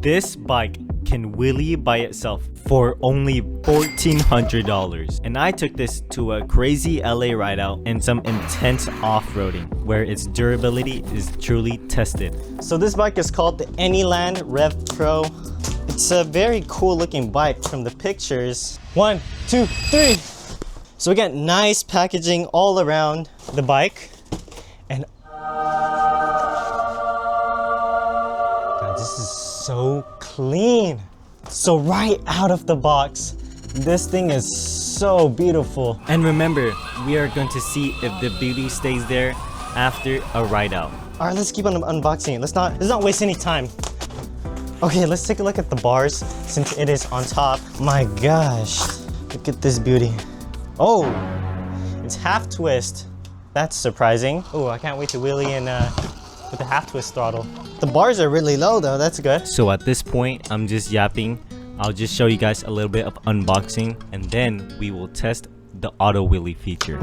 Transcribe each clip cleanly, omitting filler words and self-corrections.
This bike can wheelie by itself for only $1,400. And I took this to a crazy LA rideout and some intense off-roading where its durability is truly tested. So this bike is called the Anyland Rev Pro. It's a very cool looking bike from the pictures. 1, 2, 3. So we got nice packaging all around the bike. And God, this is so clean. So right out of the box, this thing is so beautiful. And remember, we are going to see if the beauty stays there after a ride out. All right, let's keep on unboxing it. Let's not waste any time. Okay, let's take a look at the bars since it is on top. My gosh, look at this beauty. Oh, it's half twist. That's surprising. Oh, I can't wait to wheelie in with the half twist throttle. The bars are really low though, that's good. So at this point, I'm just yapping. I'll just show you guys a little bit of unboxing and then we will test the auto wheelie feature.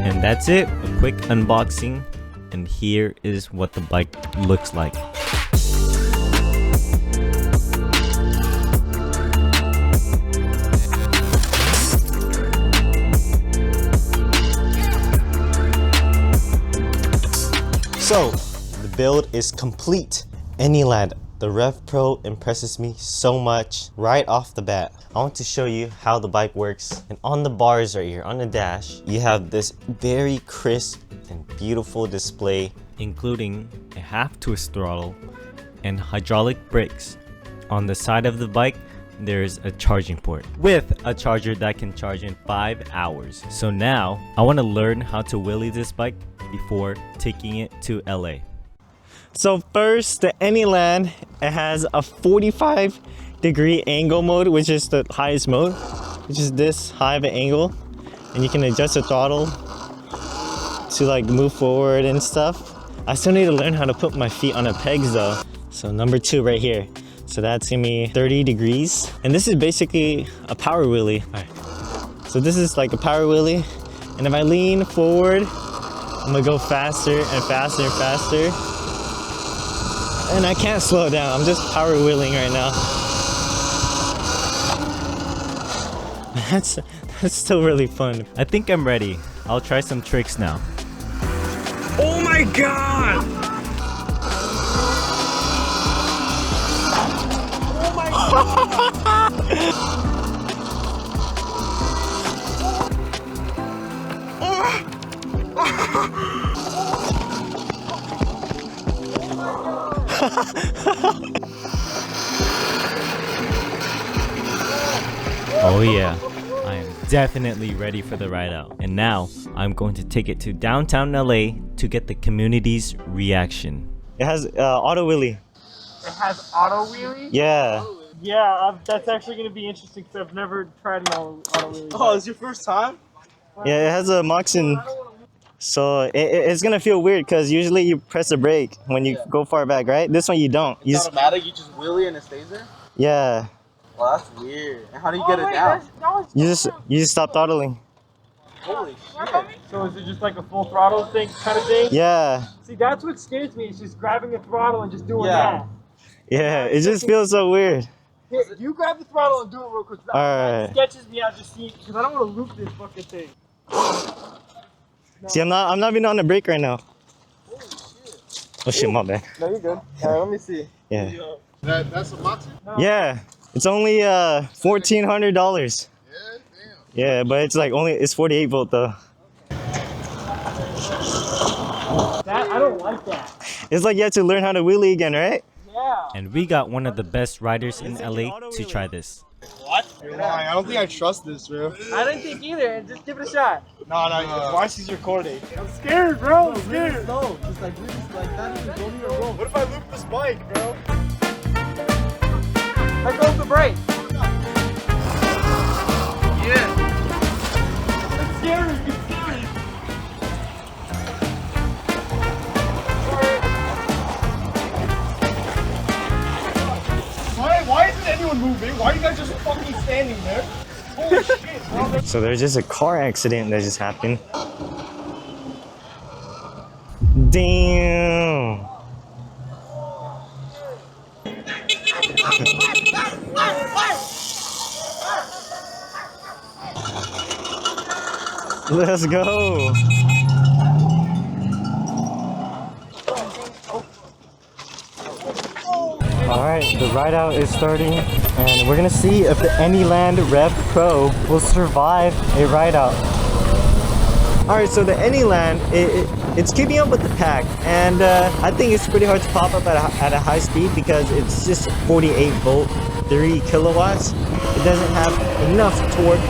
And that's it, a quick unboxing, and here is what the bike looks like. So, the build is complete. Anyland, the Rev Pro impresses me so much right off the bat. I want to show you how the bike works. And on the bars right here, on the dash, you have this very crisp and beautiful display, including a half twist throttle and hydraulic brakes. On the side of the bike, there's a charging port with a charger that can charge in 5 hours. So now, I want to learn how to wheelie this bike before taking it to LA. So first, the Anyland, it has a 45-degree angle mode, which is the highest mode, which is this high of an angle. And you can adjust the throttle to like move forward and stuff. I still need to learn how to put my feet on the pegs though. So number 2 right here. So that's gonna be 30 degrees. And this is basically a power wheelie. All right. So this is like a power wheelie. And if I lean forward, I'm gonna go faster and faster and faster. And I can't slow down, I'm just power wheeling right now. That's still really fun. I think I'm ready. I'll try some tricks now. Oh my god! Oh my god! Oh yeah, I am definitely ready for the ride out. And now, I'm going to take it to downtown LA to get the community's reaction. It has auto wheelie. It has auto wheelie? Yeah. Yeah, that's actually going to be interesting because I've never tried an auto wheelie. Oh, it's your first time? Yeah, it has a Moxin. So it's gonna feel weird because usually you press the brake when you go far back, right? This one you don't. It's automatic, you just wheelie and it stays there? Yeah. Well, that's weird. And how do you get it down? You just stop throttling. Holy shit. So is it just like a full throttle thing kind of thing? Yeah. See, that's what scares me. It's just grabbing a throttle and just doing that. Yeah, it just feels so weird. Here, you grab the throttle and do it real quick. Alright. It sketches me out just see because I don't want to loop this fucking thing. No. See, I'm not even on the brake right now. Holy shit. Oh shit, my bad. No, you're good. Alright, let me see. Yeah. That's a Moxin? No. Yeah. It's only $1,400. Yeah, damn. Yeah, but it's like it's 48 volt though. That I don't like that. It's like you have to learn how to wheelie again, right? Yeah. And we got one of the best riders in LA to try this. What? You're lying. I don't think I trust this, bro. I didn't think either. Just give it a shot. No, watch these recording. I'm scared, bro. I'm scared. No, just like really, like not even go to your room. What if I loop this bike, bro? Let go of the brake. Yeah. It's scary. It's scary. moving. Why are you guys just fucking standing there? Holy shit, bro. So there's just a car accident that just happened. Damn. Let's go. Alright, the Rideout is starting and we're gonna see if the Anyland Rev Pro will survive a Rideout. Alright, so the Anyland, it's keeping up with the pack, and I think it's pretty hard to pop up at a high speed because it's just 48 volt, 3 kilowatts. It doesn't have enough torque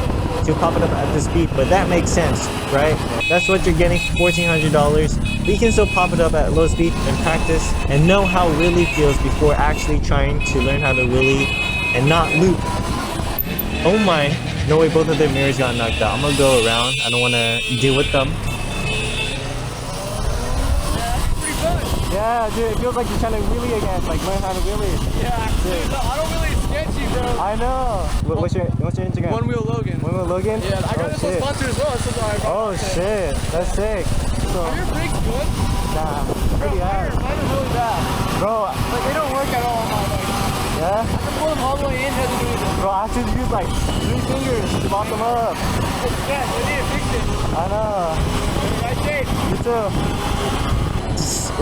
to pop it up at the speed, but that makes sense, right? That's what you're getting for $1,400. But you can still pop it up at low speed and practice and know how wheelie feels before actually trying to learn how to wheelie and not loop. Oh my. No way, both of their mirrors got knocked out. I'm gonna go around. I don't wanna deal with them. Yeah, dude, it feels like you're trying to wheelie again, like learn how to wheelie. Yeah, dude, no, I don't really sketchy, bro. I know. What's your Instagram? One Wheel Logan. One Wheel Logan? Yeah, I got this one sponsored as well. So oh shit, that's sick. So, are your brakes good? nah, pretty ass. Mine are really bad. Bro, Like, they don't work at all on my bike. yeah? I can pull them all the way in, doesn't do anything. Bro, I have to use like 3 fingers to pop them up. Yeah, they need to fix it. I know. Right, Jade? You too.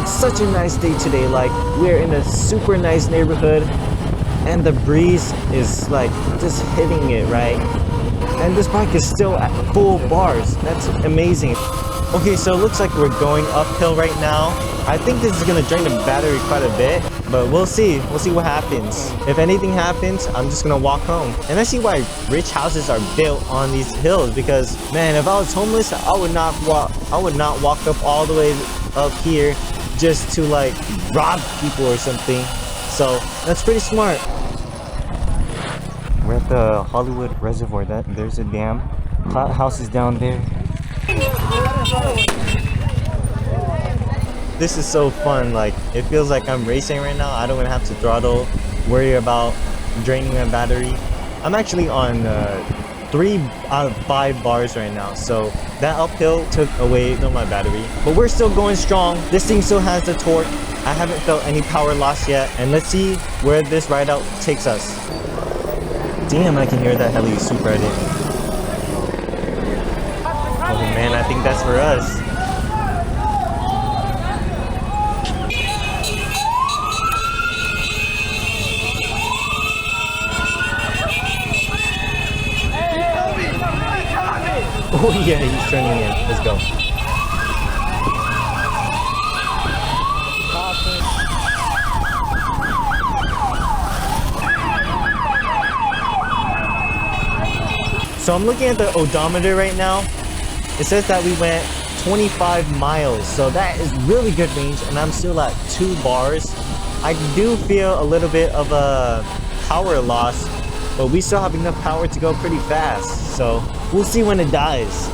It's such a nice day today. Like, we're in a super nice neighborhood and the breeze is like just hitting it, right? And this bike is still at full bars. That's amazing. Okay, so it looks like we're going uphill right now. I think this is gonna drain the battery quite a bit, but we'll see. We'll see what happens. If anything happens, I'm just gonna walk home. And I see why rich houses are built on these hills, because man, if I was homeless, I would not walk up all the way up here just to like rob people or something. So that's pretty smart. We're at the Hollywood Reservoir. There's a dam. Cloud house is down there. This is so fun. Like, it feels like I'm racing right now. I don't even have to throttle, worry about draining my battery. I'm actually on 3 out of 5 bars right now, so that uphill took away my battery. But we're still going strong. This thing still has the torque. I haven't felt any power loss yet, and let's see where this Rideout takes us. Damn, I can hear that heli super right in. Oh man, I think that's for us. Oh yeah, he's turning in. Let's go. So I'm looking at the odometer right now. It says that we went 25 miles. So that is really good range, and I'm still at 2 bars. I do feel a little bit of a power loss, but we still have enough power to go pretty fast. So we'll see when it dies.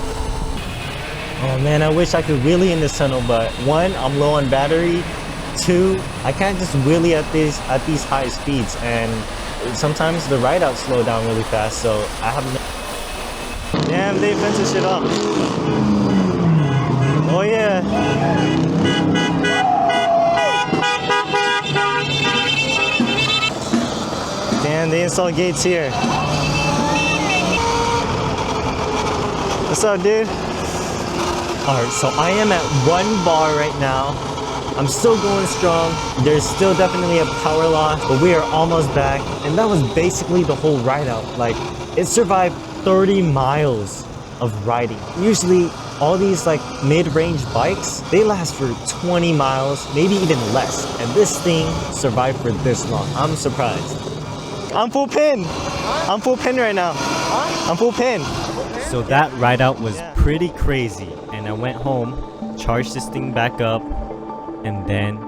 Oh man, I wish I could wheelie in this tunnel, but 1, I'm low on battery. 2, I can't just wheelie at these high speeds, and sometimes the Rideouts slow down really fast, so I have no... Damn, they fenced this shit up. Oh yeah. Damn, they installed gates here. What's up, dude? Alright, so I am at 1 bar right now. I'm still going strong. There's still definitely a power loss, but we are almost back. And that was basically the whole Rideout. Like, it survived 30 miles of riding. Usually, all these like mid-range bikes, they last for 20 miles, maybe even less. And this thing survived for this long. I'm surprised. I'm full pin. I'm full pin right now. I'm full pin. So that Rideout was pretty crazy, and I went home, charged this thing back up, and then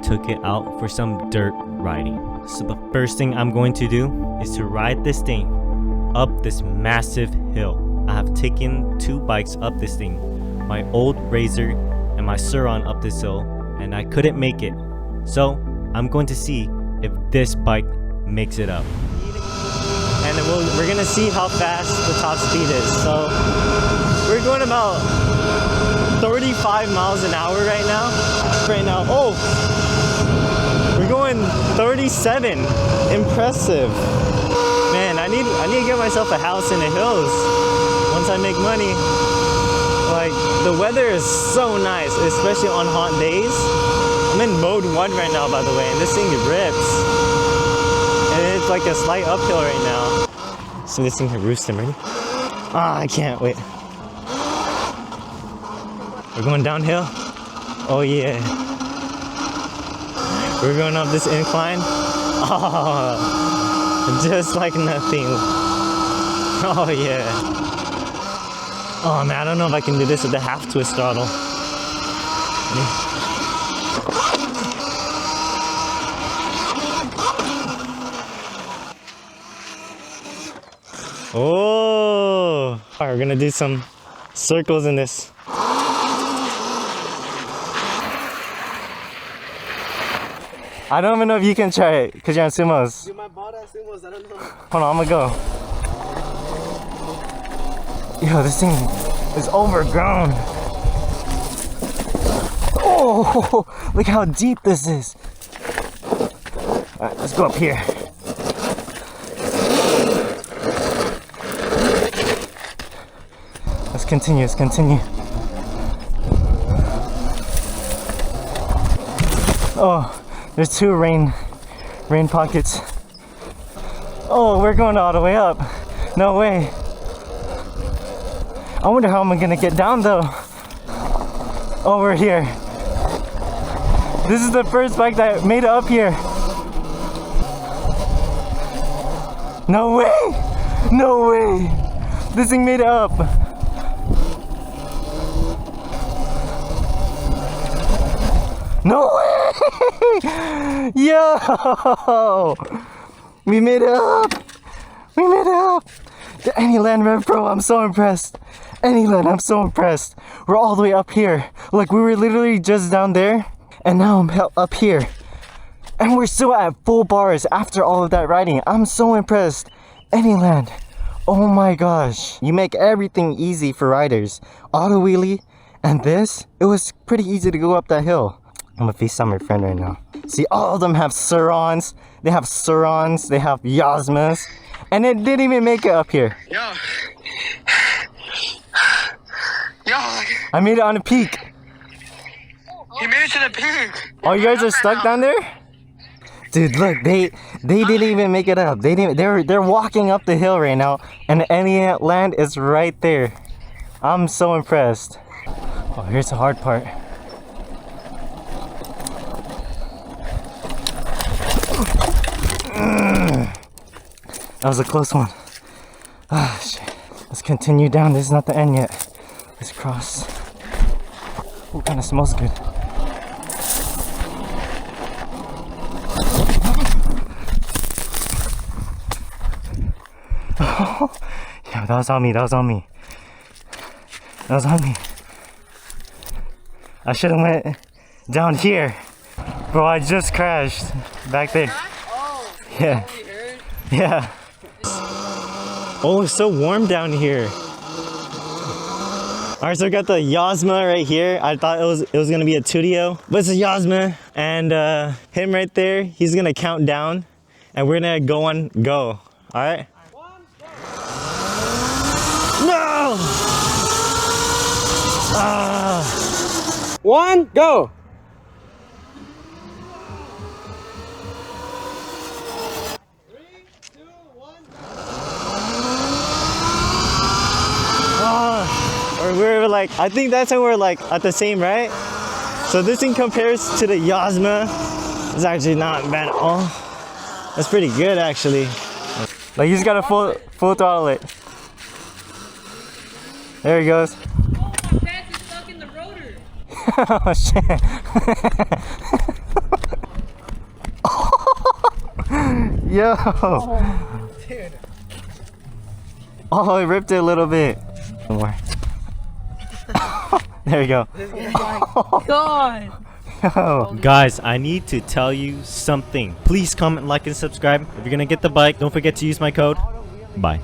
took it out for some dirt riding. So the first thing I'm going to do is to ride this thing up this massive hill. I have taken 2 bikes up this thing, my old Razor and my Suron up this hill, and I couldn't make it. So I'm going to see if this bike makes it up. and we're gonna see how fast the top speed is. So we're going about 35 miles an hour right now. Oh, we're going 37. Impressive. Man, I need to get myself a house in the hills once I make money. Like, the weather is so nice, especially on hot days. I'm in mode 1 right now, by the way, and this thing rips. And it's like a slight uphill right now. So this thing can roost him, ready? Ah, I can't wait. We're going downhill. Oh yeah. We're going up this incline. Oh, just like nothing. Oh yeah. Oh man, I don't know if I can do this with the half twist throttle. Oh, all right, we're gonna do some circles in this. I don't even know if you can try it because you're on sumos. Dude, my bought on sumos, I don't know. Hold on, I'm gonna go. Yo, this thing is overgrown. Oh, look how deep this is. Alright, let's go up here. Let's continue. Oh, there's 2 rain pockets. Oh, we're going all the way up. No way. I wonder how I'm gonna get down though. Oh, we're here. This is the first bike that made it up here. No way! No way! This thing made it up. No way! Yo! We made it up! We made it up! The Anyland Rev Pro, I'm so impressed. Anyland, I'm so impressed. We're all the way up here. Like, we were literally just down there, and now I'm up here. And we're still at full bars after all of that riding. I'm so impressed. Anyland, oh my gosh. You make everything easy for riders. Auto wheelie, and this, it was pretty easy to go up that hill. I'm gonna FaceTime my friend right now. See, all of them have Surons. They have Surons, they have Yozmas, and it didn't even make it up here. Yo. I made it on the peak. You made it to the peak. Oh, you guys are stuck down there? Dude, look, they didn't even make it up. They're walking up the hill right now, and the Anyland is right there. I'm so impressed. Oh, here's the hard part. That was a close one. Ah, shit. Let's continue down. This is not the end yet. Let's cross. Oh, kind of smells good. Oh, yeah, that was on me. That was on me. I should have went down here. Bro, I just crashed back there. Oh, Yeah. Yeah. Oh, it's so warm down here. Alright, so we got the yozma right here. I thought it was gonna be a Tudio, but it's a yozma. And him right there, he's gonna count down, and we're gonna go on go. Alright? No! Ah! 1, go! Or we're like, I think that's how we're like at the same, right? So this thing compares to the Yozma. It's actually not bad at all. That's pretty good actually. Like, you just gotta full throttle it. There he goes. Oh, my pants is stuck in the rotor. Oh shit. Yo. Oh, it ripped it a little bit. One more. There you go. God. Yo. Guys, I need to tell you something. Please comment, like, and subscribe. If you're gonna get the bike, don't forget to use my code Bye.